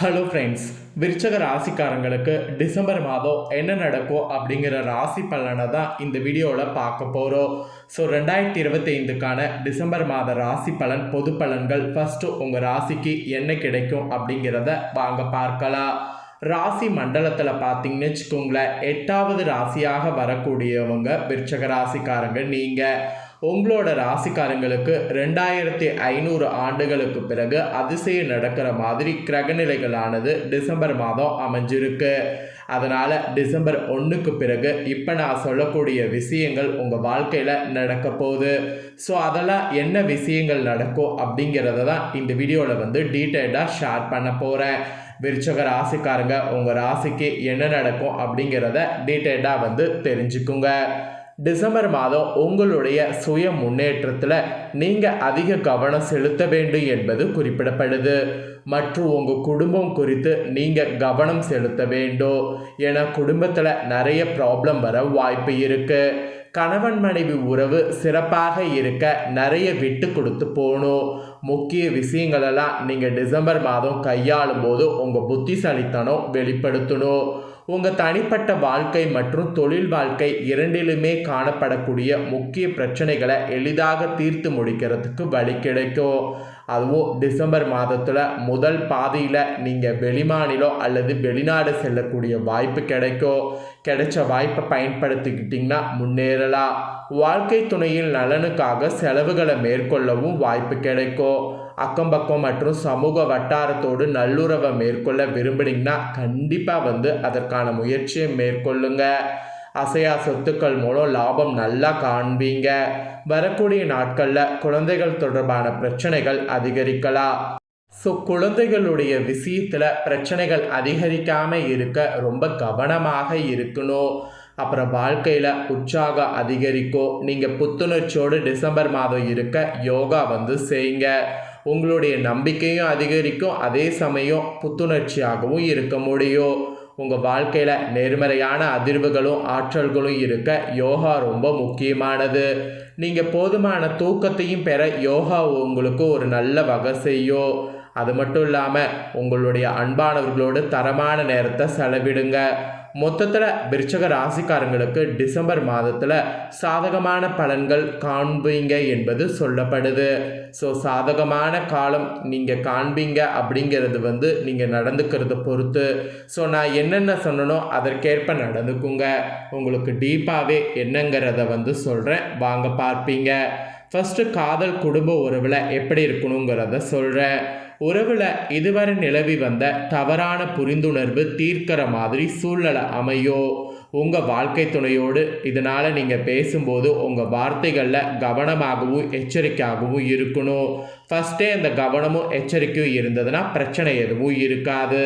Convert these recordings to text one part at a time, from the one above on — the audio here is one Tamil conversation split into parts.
ஹலோ ஃப்ரெண்ட்ஸ், விருச்சக ராசிக்காரங்களுக்கு டிசம்பர் மாதம் என்ன நடக்கும் அப்படிங்கிற ராசி பலனை தான் இந்த வீடியோவில் பார்க்க போகிறோம். ஸோ 2025க்கான டிசம்பர் மாத ராசி பலன், பொது பலன்கள் ஃபஸ்ட்டு உங்கள் ராசிக்கு என்ன கிடைக்கும் அப்படிங்கிறத வாங்க பார்க்கலாம். ராசி மண்டலத்தில் பார்த்தீங்கன்னு வச்சுக்கோங்களேன், 8வது ராசியாக வரக்கூடியவங்க விருச்சக ராசிக்காரங்க. நீங்கள் உங்களோட ராசிக்காரங்களுக்கு 2500 ஆண்டுகளுக்கு பிறகு அதிசயம் நடக்கிற மாதிரி கிரகநிலைகளானது டிசம்பர் மாதம் அமைஞ்சிருக்கு. அதனால் டிசம்பர் 1க்கு பிறகு இப்போ நான் சொல்லக்கூடிய விஷயங்கள் உங்கள் வாழ்க்கையில் நடக்க போகுது. ஸோ அதெல்லாம் என்ன விஷயங்கள் நடக்கும் அப்படிங்கிறத தான் இந்த வீடியோவில் டீட்டெயிலாக ஷேர் பண்ண போகிறேன். விருச்சக ராசிக்காரங்க உங்கள் ராசிக்கு என்ன நடக்கும் அப்படிங்கிறத டீட்டெயிலாக தெரிஞ்சுக்குங்க. டிசம்பர் மாதம் உங்களுடைய சுய முன்னேற்றத்தில் நீங்கள் அதிக கவனம் செலுத்த வேண்டும் என்பது குறிப்பிடப்படுது. மற்றும் உங்கள் குடும்பம் குறித்து நீங்கள் கவனம் செலுத்த வேண்டும். ஏன்னா குடும்பத்தில் நிறைய ப்ராப்ளம் வர வாய்ப்பு இருக்குது. கணவன் மனைவி உறவு சிறப்பாக இருக்க நிறைய விட்டு கொடுத்து போகணும். முக்கிய விஷயங்களெல்லாம் நீங்கள் டிசம்பர் மாதம் கையாளும் போது உங்கள் புத்திசாலித்தனம் வெளிப்படுத்தணும். உங்கள் தனிப்பட்ட வாழ்க்கை மற்றும் தொழில் வாழ்க்கை இரண்டிலுமே காணப்படக்கூடிய முக்கிய பிரச்சனைகளை எளிதாக தீர்த்து முடிக்கிறதுக்கு வழி கிடைக்கும். அதுவும் டிசம்பர் மாதத்தில் முதல் பாதியில் நீங்கள் வெளிமாநிலம் அல்லது வெளிநாடு செல்லக்கூடிய வாய்ப்பு கிடைக்கும். கிடைச்ச வாய்ப்பை பயன்படுத்திக்கிட்டிங்கன்னா முன்னேறலாம். வாழ்க்கை துணையின் நலனுக்காக செலவுகளை மேற்கொள்ளவும் வாய்ப்பு கிடைக்கும். அக்கம்பக்கம் மற்றும் சமூக வட்டாரத்தோடு நல்லுறவை மேற்கொள்ள விரும்புனீங்கன்னா கண்டிப்பாக அதற்கான முயற்சியை மேற்கொள்ளுங்க. அசையா சொத்துக்கள் மூலம் லாபம் நல்லா காண்பீங்க. வரக்கூடிய நாட்களில் குழந்தைகள் தொடர்பான பிரச்சனைகள் அதிகரிக்கலாம். ஸோ குழந்தைகளுடைய விஷயத்தில் பிரச்சனைகள் அதிகரிக்காமல் இருக்க ரொம்ப கவனமாக இருக்கணும். அப்புறம் வாழ்க்கையில் உற்சாகம் அதிகரிக்கும். நீங்கள் புத்துணர்ச்சியோடு டிசம்பர் மாதம் இருக்க யோகா செய்யுங்க. உங்களுடைய நம்பிக்கையும் அதிகரிக்கும். அதே சமயம் புத்துணர்ச்சியாகவும் இருக்க முடியும். உங்கள் வாழ்க்கையில் நேர்மறையான அதிர்வுகளும் ஆற்றல்களும் இருக்க யோகா ரொம்ப முக்கியமானது. நீங்கள் போதுமான தூக்கத்தையும் பெற யோகா உங்களுக்கு ஒரு நல்ல வகை செய்யும். அது மட்டும் இல்லாமல் உங்களுடைய அன்பானவர்களோடு தரமான நேரத்தை செலவிடுங்க. மொத்தத்தில் விருச்சக ராசிக்காரங்களுக்கு டிசம்பர் மாதத்தில் சாதகமான பலன்கள் காண்பீங்க என்பது சொல்லப்படுது. ஸோ சாதகமான காலம் நீங்கள் காண்பீங்க அப்படிங்கிறது நீங்கள் நடந்துக்கிறத பொறுத்து. ஸோ நான் என்னென்ன சொன்னனோ அதற்கேற்ப நடந்துக்குங்க. உங்களுக்கு டீப்பாகவே என்னங்கிறத சொல்கிறேன், வாங்க பார்ப்பீங்க. ஃபஸ்ட்டு காதல் குடும்ப உறவில் எப்படி இருக்கணுங்கிறத சொல்கிறேன். உறவில் இதுவரை நிலவி வந்த தவறான புரிந்துணர்வு தீர்க்கிற மாதிரி சூழ்நிலை அமையும். உங்கள் வாழ்க்கை துணையோடு இதனால் நீங்கள் பேசும்போது உங்கள் வார்த்தைகளில் கவனமாகவும் எச்சரிக்கையாகவும் இருக்கணும். ஃபஸ்ட்டே அந்த கவனமும் எச்சரிக்கையும் இருந்ததுன்னா பிரச்சனை எதுவும் இருக்காது.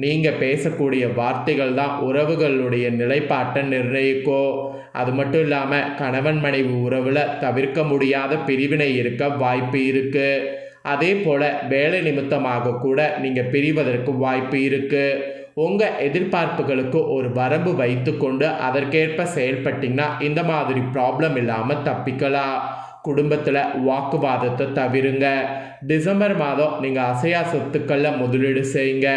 நீங்கள் பேசக்கூடிய வார்த்தைகள் தான் உறவுகளுடைய நிலைப்பாட்டை நிர்ணயிக்கும். அது மட்டும் இல்லாமல் கணவன் மனைவி உறவில் தவிர்க்க முடியாத பிரிவினை இருக்க வாய்ப்பு இருக்குது. அதே போல் வேலை நிமித்தமாக கூட நீங்கள் பிரிவதற்கு வாய்ப்பு இருக்குது. உங்கள் எதிர்பார்ப்புகளுக்கு ஒரு வரம்பு வைத்து கொண்டு அதற்கேற்ப செயல்பட்டிங்கன்னா இந்த மாதிரி ப்ராப்ளம் இல்லாமல் தப்பிக்கலாம். குடும்பத்தில் வாக்குவாதத்தை தவிருங்க. டிசம்பர் மாதம் நீங்கள் அசையா சொத்துக்களில் முதலீடு செய்யுங்க.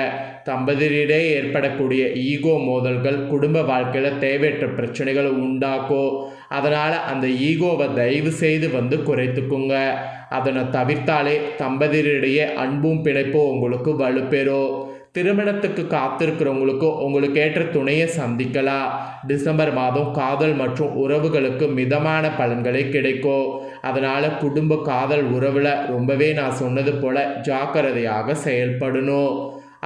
தம்பதியிடையே ஏற்படக்கூடிய ஈகோ மோதல்கள் குடும்ப வாழ்க்கையில் தேவையற்ற பிரச்சனைகளை உண்டாக்கும். அதனால் அந்த ஈகோவை தயவு செய்து குறைத்துக்குங்க. அதனை தவிர்த்தாலே தம்பதியிடையே அன்பும் பிணைப்பும் உங்களுக்கு வலுப்பெறும். திருமணத்துக்கு காத்திருக்கிறவங்களுக்கு உங்களுக்கு ஏற்ற துணையை சந்திக்கலாம். டிசம்பர் மாதம் காதல் மற்றும் உறவுகளுக்கு மிதமான பலன்களே கிடைக்கும். அதனால் குடும்ப காதல் உறவில் ரொம்பவே நான் சொன்னது போல் ஜாக்கிரதையாக செயல்படணும்.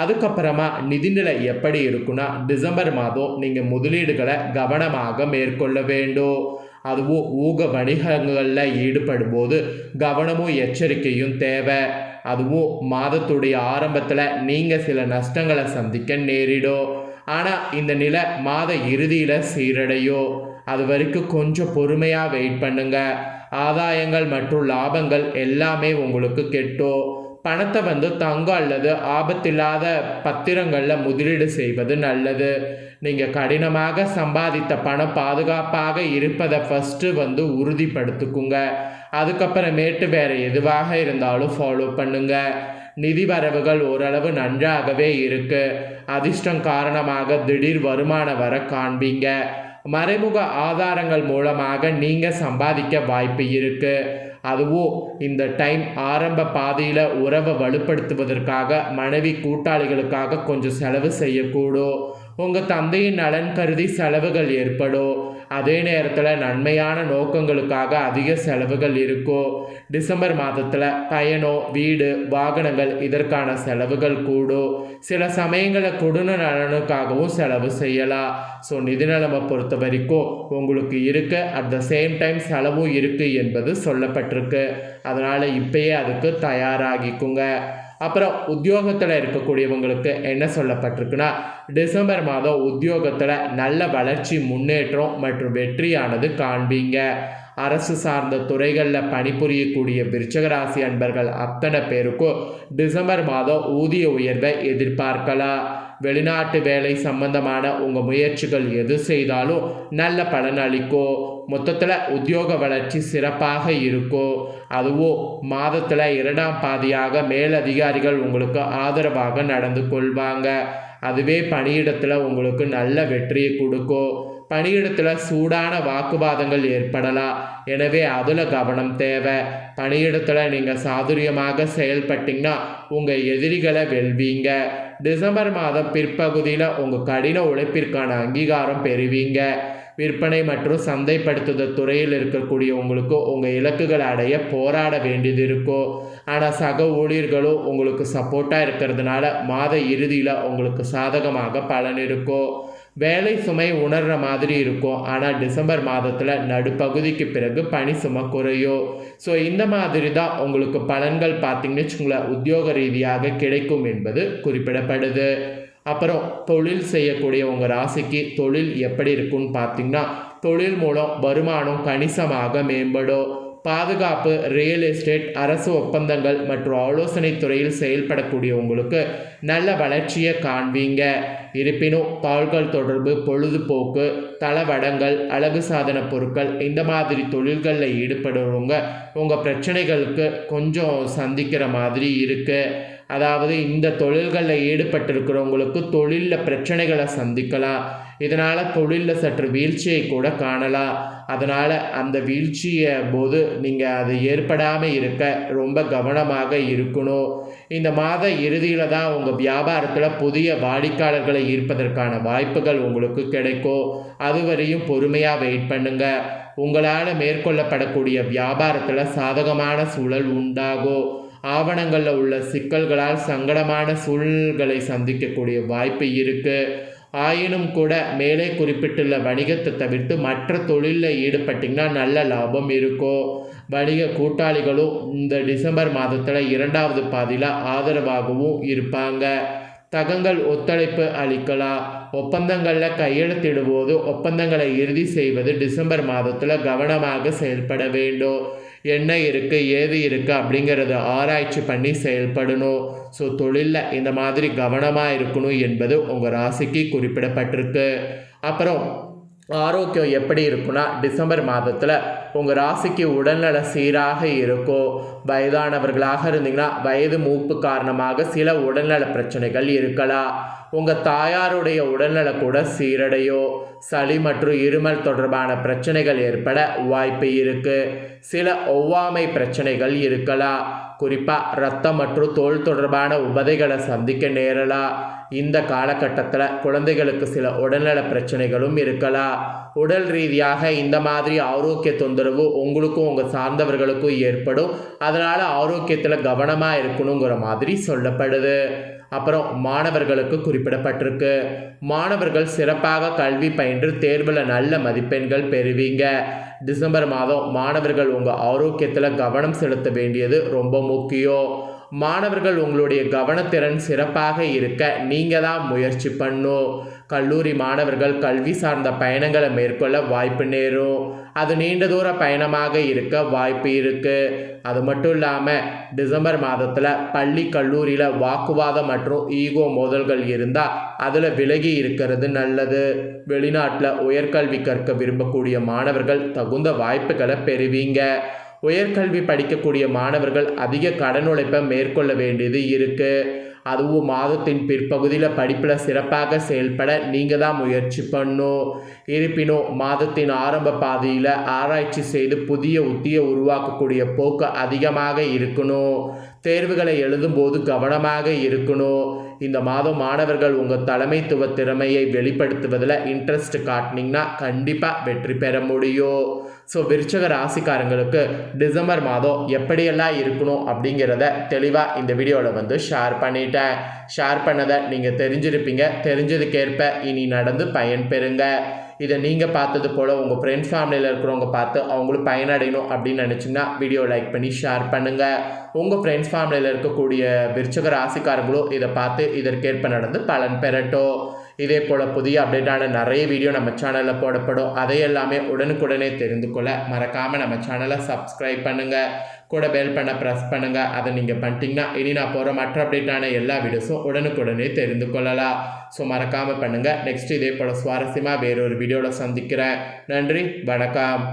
அதுக்கப்புறமா நிதிநிலை எப்படி இருக்குன்னா, டிசம்பர் மாதம் நீங்கள் முதலீடுகளை கவனமாக மேற்கொள்ள வேண்டும். அதுவும் ஊக வணிகங்களில் ஈடுபடும் போது கவனமும் எச்சரிக்கையும் தேவை. அதுவும் மாதத்துடைய ஆரம்பத்தில் நீங்கள் சில நஷ்டங்களை சந்திக்க நேரிடும். ஆனால் இந்த நிலை மாத இறுதியில் சீரடையும். அது வரைக்கும் கொஞ்சம் பொறுமையாக வெயிட் பண்ணுங்க. ஆதாயங்கள் மற்றும் லாபங்கள் எல்லாமே உங்களுக்கு கெட்டும். பணத்தை தங்கம் அல்லது ஆபத்தில்லாத பத்திரங்களில் முதலீடு செய்வது நல்லது. நீங்கள் கடினமாக சம்பாதித்த பணம் பாதுகாப்பாக இருப்பதை ஃபஸ்ட்டு உறுதிப்படுத்திக்குங்க. அதுக்கப்புறமேட்டு வேறு எதுவாக இருந்தாலும் ஃபாலோ பண்ணுங்கள். நிதி வரவுகள் ஓரளவு நன்றாகவே இருக்கு. அதிர்ஷ்டம் காரணமாக திடீர் வருமானம் வர காண்பீங்க. மறைமுக ஆதாரங்கள் மூலமாக நீங்கள் சம்பாதிக்க வாய்ப்பு இருக்கு. அதுவும் இந்த டைம் ஆரம்ப பாதையில் உறவை வலுப்படுத்துவதற்காக மனைவி கூட்டாளிகளுக்காக கொஞ்சம் செலவு செய்யக்கூடும். உங்கள் தந்தையின் நலன் கருதி செலவுகள் ஏற்படும். அதே நேரத்தில் நன்மையான நோக்கங்களுக்காக அதிக செலவுகள் இருக்கும். டிசம்பர் மாதத்தில் பயணம், வீடு, வாகனங்கள் இதற்கான செலவுகள் கூடும். சில சமயங்களில் குடும்ப நலனுக்காகவும் செலவு செய்யலாம். ஸோ நிதி நிலைமை பொறுத்த வரைக்கும் உங்களுக்கு இருக்கு. அட் த சேம் டைம் செலவும் இருக்குது என்பது சொல்லப்பட்டிருக்கு. அதனால் இப்பயே அதுக்கு தயாராகிக்குங்க. அப்புறம் உத்தியோகத்தில் இருக்கக்கூடியவங்களுக்கு என்ன சொல்லப்பட்டிருக்குன்னா, டிசம்பர் மாதம் உத்தியோகத்தில் நல்ல வளர்ச்சி, முன்னேற்றம் மற்றும் வெற்றியானது காண்பீங்க. அரசு சார்ந்த துறைகளில் பணிபுரியக்கூடிய விருச்சிகராசி அன்பர்கள் அத்தனை பேருக்கும் டிசம்பர் மாதம் ஊதிய உயர்வை எதிர்பார்க்கலாம். வெளிநாட்டு வேலை சம்பந்தமான உங்கள் முயற்சிகள் எது செய்தாலும் நல்ல பலன் அளிக்கும். மொத்தத்தில் உத்தியோக வளர்ச்சி சிறப்பாக இருக்கும். அதுவும் மாதத்தில் 2ஆம் பாதியாக மேலதிகாரிகள் உங்களுக்கு ஆதரவாக நடந்து கொள்வாங்க. அதுவே பணியிடத்தில் உங்களுக்கு நல்ல வெற்றியை கொடுக்கும். பணியிடத்தில் சூடான வாக்குவாதங்கள் ஏற்படலாம். எனவே அதில் கவனம் தேவை. பணியிடத்தில் நீங்கள் சாதுரியமாக செயல்பட்டீங்கன்னா உங்கள் எதிரிகளை வெல்வீங்க. டிசம்பர் மாதம் பிற்பகுதியில் உங்கள் கடின உழைப்பிற்கான அங்கீகாரம் பெறுவீங்க. விற்பனை மற்றும் சந்தைப்படுத்துதல் துறையில் இருக்கக்கூடிய உங்களுக்கு உங்கள் இலக்குகளை அடைய போராட வேண்டியது இருக்கும். ஆனால் சக ஊழியர்களும் உங்களுக்கு சப்போர்ட்டாக இருக்கிறதுனால மாத இறுதியில் உங்களுக்கு சாதகமாக பலன் இருக்கும். வேலை சுமை உணர்கிற மாதிரி இருக்கும். ஆனால் டிசம்பர் மாதத்தில் நடுப்பகுதிக்கு பிறகு பணி சுமை குறையும். ஸோ இந்த மாதிரி தான் உங்களுக்கு பலன்கள் பார்த்திங்கன்னு வச்சுக்கோங்களேன் உத்தியோக ரீதியாக கிடைக்கும் என்பது குறிப்பிடப்படுது. அப்புறம் தொழில் செய்யக்கூடிய உங்கள் ராசிக்கு தொழில் எப்படி இருக்குன்னு பார்த்தீங்கன்னா, தொழில் மூலம் வருமானம் கணிசமாக மேம்படும். பாதுகாப்பு, ரியல் எஸ்டேட், அரசு ஒப்பந்தங்கள் மற்றும் ஆலோசனை துறையில் செயல்படக்கூடிய உங்களுக்கு நல்ல வளர்ச்சியை காண்பீங்க. இருப்பினும் தாள்கள் தொடர்பு, பொழுதுபோக்கு, தளவடங்கள், அழகு சாதன பொருட்கள் இந்த மாதிரி தொழில்களில் ஈடுபடுறவங்க உங்கள் பிரச்சனைகளுக்கு கொஞ்சம் சந்திக்கிற மாதிரி இருக்குது. அதாவது இந்த தொழில்களில் ஈடுபட்டிருக்கிறவங்களுக்கு தொழிலில் பிரச்சனைகளை சந்திக்கலாம். இதனால் தொழிலில் சற்று வீழ்ச்சியை கூட காணலாம். அதனால் அந்த வீழ்ச்சியை போது நீங்கள் அது ஏற்படாமல் இருக்க ரொம்ப கவனமாக இருக்கணும். இந்த மாத இறுதியில் தான் உங்கள் வியாபாரத்தில் புதிய வாடிக்கையாளர்களை ஈர்ப்பதற்கான வாய்ப்புகள் உங்களுக்கு கிடைக்கும். அதுவரையும் பொறுமையாக வெயிட் பண்ணுங்கள். உங்களால் மேற்கொள்ளப்படக்கூடிய வியாபாரத்தில் சாதகமான சூழல் உண்டாகும். ஆவணங்களில் உள்ள சிக்கல்களால் சங்கடமான சூழல்களை சந்திக்கக்கூடிய வாய்ப்பு இருக்குது. ஆயினும் கூட மேலே குறிப்பிட்டுள்ள வணிகத்தை தவிர்த்து மற்ற தொழிலில் ஈடுபட்டிங்கன்னா நல்ல லாபம் இருக்கும். வணிக கூட்டாளிகளும் இந்த டிசம்பர் மாதத்தில் 2வது பாதியில் ஆதரவாகவும் இருப்பாங்க. தகங்கள் ஒத்துழைப்பு அளிக்கலாம். ஒப்பந்தங்களில் கையெழுத்திடும்போது ஒப்பந்தங்களை இறுதி செய்வது டிசம்பர் மாதத்தில் கவனமாக செயல்பட வேண்டும். என்ன இருக்குது ஏது இருக்குது அப்படிங்கிறத ஆராய்ச்சி பண்ணி செயல்படணும். ஸோ தொழிலில் இந்த மாதிரி கவனமாக இருக்கணும் என்பது உங்கள் ராசிக்கு குறிப்பிடப்பட்டிருக்கு. அப்புறம் ஆரோக்கியம் எப்படி இருக்குன்னா, டிசம்பர் மாதத்தில் உங்கள் ராசிக்கு உடல்நல சீராக இருக்கும். வயதானவர்களாக இருந்தீங்கன்னா வயது மூப்பு காரணமாக சில உடல்நல பிரச்சனைகள் இருக்கலாம். உங்கள் தாயாருடைய உடல்நல கூட சீரடையும். சளி மற்றும் இருமல் தொடர்பான பிரச்சனைகள் ஏற்பட வாய்ப்பு இருக்குது. சில ஒவ்வாமை பிரச்சனைகள் இருக்கலாம். குறிப்பாக இரத்தம் மற்றும் தோல் தொடர்பான உபதைகளை சந்திக்க நேரலாம். இந்த காலகட்டத்தில் குழந்தைகளுக்கு சில உடல்நல பிரச்சனைகளும் இருக்கலாம். உடல் ரீதியாக இந்த மாதிரி ஆரோக்கிய தொந்தரவு உங்களுக்கும் உங்கள் சார்ந்தவர்களுக்கும் ஏற்படும். அதனால் ஆரோக்கியத்தில் கவனமாக இருக்கணுங்கிற மாதிரி சொல்லப்படுது. அப்புறம் மாணவர்களுக்கு குறிப்பிடப்பட்டிருக்கு. மாணவர்கள் சிறப்பாக கல்வி பயின்று தேர்வில் நல்ல மதிப்பெண்கள் பெறுவீங்க. டிசம்பர் மாதம் மாணவர்கள் உங்கள் ஆரோக்கியத்தில் கவனம் செலுத்த வேண்டியது ரொம்ப முக்கியம். மாணவர்கள் உங்களுடைய கவனத்திறன் சிறப்பாக இருக்க நீங்கள் தான் முயற்சி பண்ணும். கல்லூரி மாணவர்கள் கல்வி சார்ந்த பயணங்களை மேற்கொள்ள வாய்ப்பு நேரும். அது நீண்ட தூர பயணமாக இருக்க வாய்ப்பு இருக்குது. அது மட்டும் இல்லாமல் டிசம்பர் மாதத்தில் பள்ளி கல்லூரியில் வாக்குவாதம் மற்றும் ஈகோ மோதல்கள் இருந்தால் அதில் விலகி இருக்கிறது நல்லது. வெளிநாட்டில் உயர்கல்வி கற்க விரும்பக்கூடிய மாணவர்கள் தகுந்த வாய்ப்புகளை பெறுவீங்க. உயர்கல்வி படிக்கக்கூடிய மாணவர்கள் அதிக கடன் உழைப்பை மேற்கொள்ள வேண்டியது இருக்குது. அதுவும் மாதத்தின் பிற்பகுதியில் படிப்பில் சிறப்பாக செயல்பட நீங்கள் தான் முயற்சி பண்ணணும். இருப்பினும் மாதத்தின் ஆரம்ப பாதியில் ஆராய்ச்சி செய்து புதிய உத்தியை உருவாக்கக்கூடிய போக்கு அதிகமாக இருக்கணும். தேர்வுகளை எழுதும்போது கவனமாக இருக்கணும். இந்த மாதம் மாணவர்கள் உங்கள் தலைமைத்துவ திறமையை வெளிப்படுத்துவதில் இன்ட்ரெஸ்ட் காட்டினீங்கன்னா கண்டிப்பாக வெற்றி பெற முடியும். ஸோ விருச்சக ராசிக்காரங்களுக்கு டிசம்பர் மாதம் எப்படியெல்லாம் இருக்கணும் அப்படிங்கிறத தெளிவாக இந்த வீடியோவில் ஷேர் பண்ணிட்டேன். ஷேர் பண்ணதை நீங்கள் தெரிஞ்சிருப்பீங்க. தெரிஞ்சதுக்கேற்ப இனி நடந்து பயன்பெறுங்க. இதை நீங்கள் பார்த்தது போல் உங்கள் ஃப்ரெண்ட்ஸ் ஃபேமிலியில் இருக்கிறவங்க பார்த்து அவங்களும் பயனடையணும் அப்படின்னு நினச்சிங்கன்னா வீடியோ லைக் பண்ணி ஷேர் பண்ணுங்கள். உங்கள் ஃப்ரெண்ட்ஸ் ஃபேமிலியில் இருக்கக்கூடிய விருச்சக ராசிக்காரங்களும் இதை பார்த்து இதற்கேற்ப நடந்து பலன் பெறட்டும். இதே போல் புதிய அப்டேட்டான நிறைய வீடியோ நம்ம சேனலில் போடப்படும். அதையெல்லாமே உடனுக்குடனே தெரிந்து கொள்ள மறக்காமல் நம்ம சேனலை சப்ஸ்கிரைப் பண்ணுங்கள். கூட பெல் பண்ண ப்ரெஸ் பண்ணுங்கள். அதை நீங்கள் பண்ணிட்டீங்கன்னா இனி நான் போகிற மற்ற அப்டேட்டான எல்லா வீடியோஸும் உடனுக்குடனே தெரிந்து கொள்ளலாம். ஸோ மறக்காமல் பண்ணுங்கள். நெக்ஸ்ட் இதே போல் சுவாரஸ்யமாக வேறொரு வீடியோவில் சந்திக்கிறேன். நன்றி, வணக்கம்.